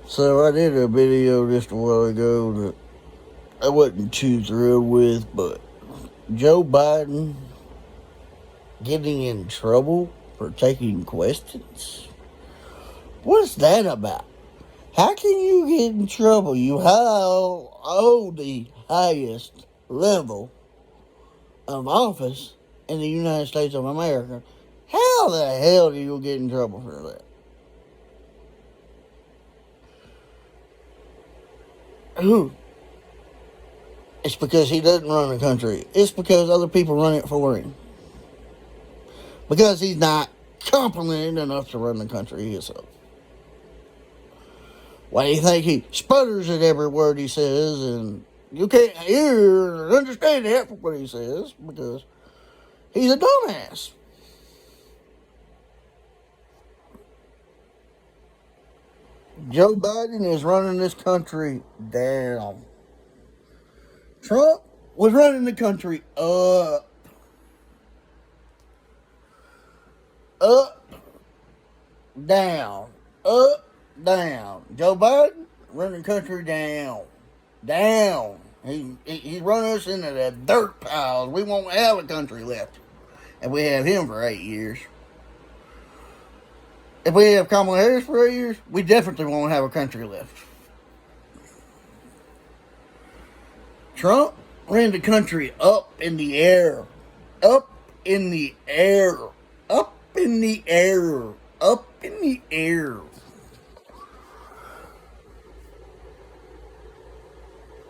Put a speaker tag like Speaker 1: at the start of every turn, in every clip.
Speaker 1: So I did a video just a while ago that I wasn't too thrilled with, but Joe Biden getting in trouble for taking questions? What's that about? How can you get in trouble? You hold the highest level of office in the United States of America. How the hell do you get in trouble for that? Who? It's because he doesn't run the country. It's because other people run it for him. Because he's not competent enough to run the country himself. Why do you think he sputters at every word he says and you can't hear or understand half of what he says? Because he's a dumbass. Joe Biden is running this country down. Trump was running the country up. Up, down. Up, down. Joe Biden running the country down. Down. He's running us into the dirt piles. We won't have a country left. And we have him for 8 years. If we have Kamala Harris for 8 years, we definitely won't have a country left. Trump ran the country up in the air. Up in the air. Up in the air. Up in the air.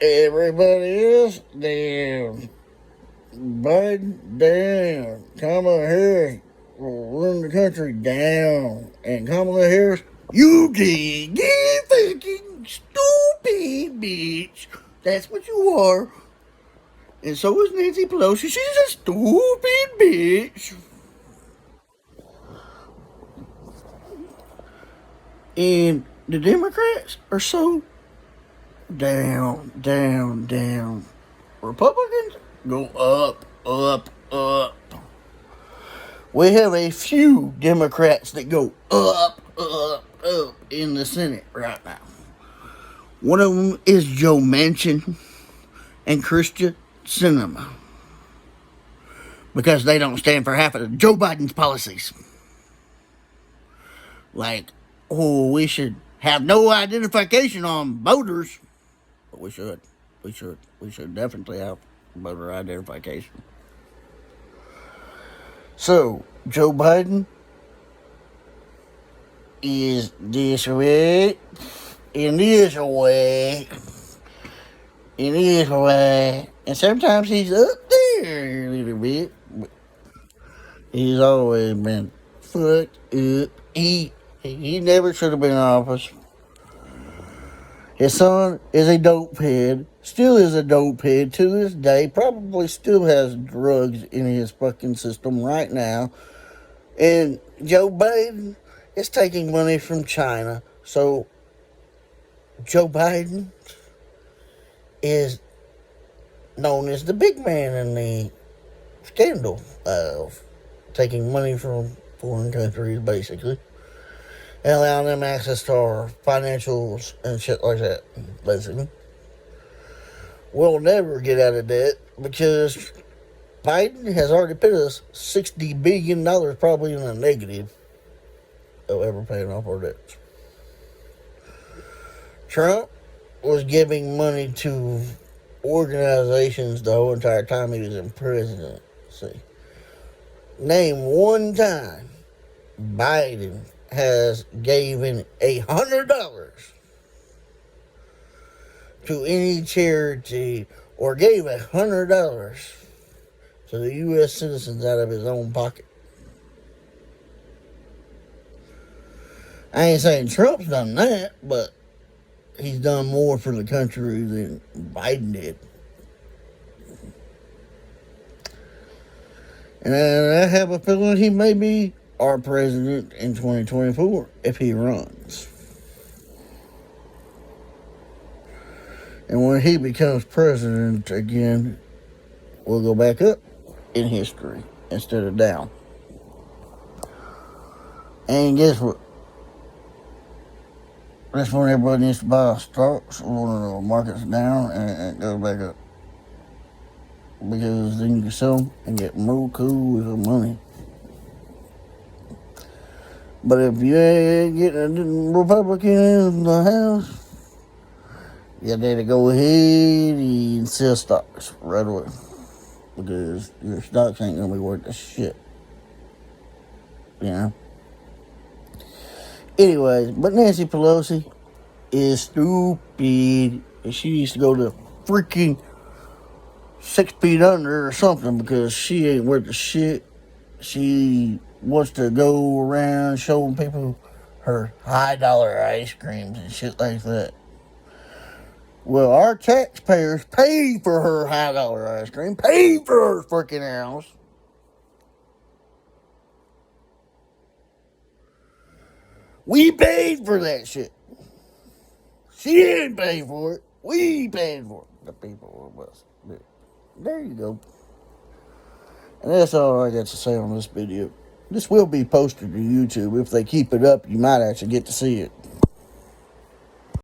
Speaker 1: Everybody else down. Biden down. Kamala Harris will run the country down. And Kamala Harris, you did. You fucking stupid bitch. That's what you are. And so is Nancy Pelosi. She's a stupid bitch. And the Democrats are so down, down, down. Republicans go up, up, up. We have a few Democrats that go up, up, up in the Senate right now. One of them is Joe Manchin and Christian Cinema. Because they don't stand for half of Joe Biden's policies. Like, we should have no identification on voters. But we should. We should definitely have voter identification. So, Joe Biden is this way, in this way, in this way, and sometimes he's up there a little bit, but he's always been fucked up. He never should have been in office. His son is a dope head, still is a dope head to this day, probably still has drugs in his fucking system right now. And Joe Biden is taking money from China. So Joe Biden is known as the big man in the scandal of taking money from foreign countries, basically. And allowing them access to our financials and shit like that, basically. We'll never get out of debt because Biden has already put us $60 billion probably in the negative of ever paying off our debts. Trump was giving money to organizations the whole entire time he was in presidency. Name one time Biden has given $100 to any charity or gave $100 to the U.S. citizens out of his own pocket. I ain't saying Trump's done that, but he's done more for the country than Biden did. And I have a feeling he may be our president in 2024 if he runs. And when he becomes president again, we'll go back up in history instead of down. And guess what? That's when everybody needs to buy stocks when the market's down and it goes back up. Because then you can sell them and get more cool with the money. But if you ain't getting a Republican in the House, you need to go ahead and sell stocks right away. Because your stocks ain't going to be worth the shit. You know? Anyways, but Nancy Pelosi is stupid. She needs to go to freaking 6 feet under or something because she ain't worth the shit. She wants to go around showing people her high dollar ice creams and shit like that. Well, our taxpayers paid for her high dollar ice cream, paid for her freaking house. We paid for that shit. She didn't pay for it. We paid for it. The people of us. There you go. And that's all I got to say on this video. This will be posted to YouTube. If they keep it up, you might actually get to see it.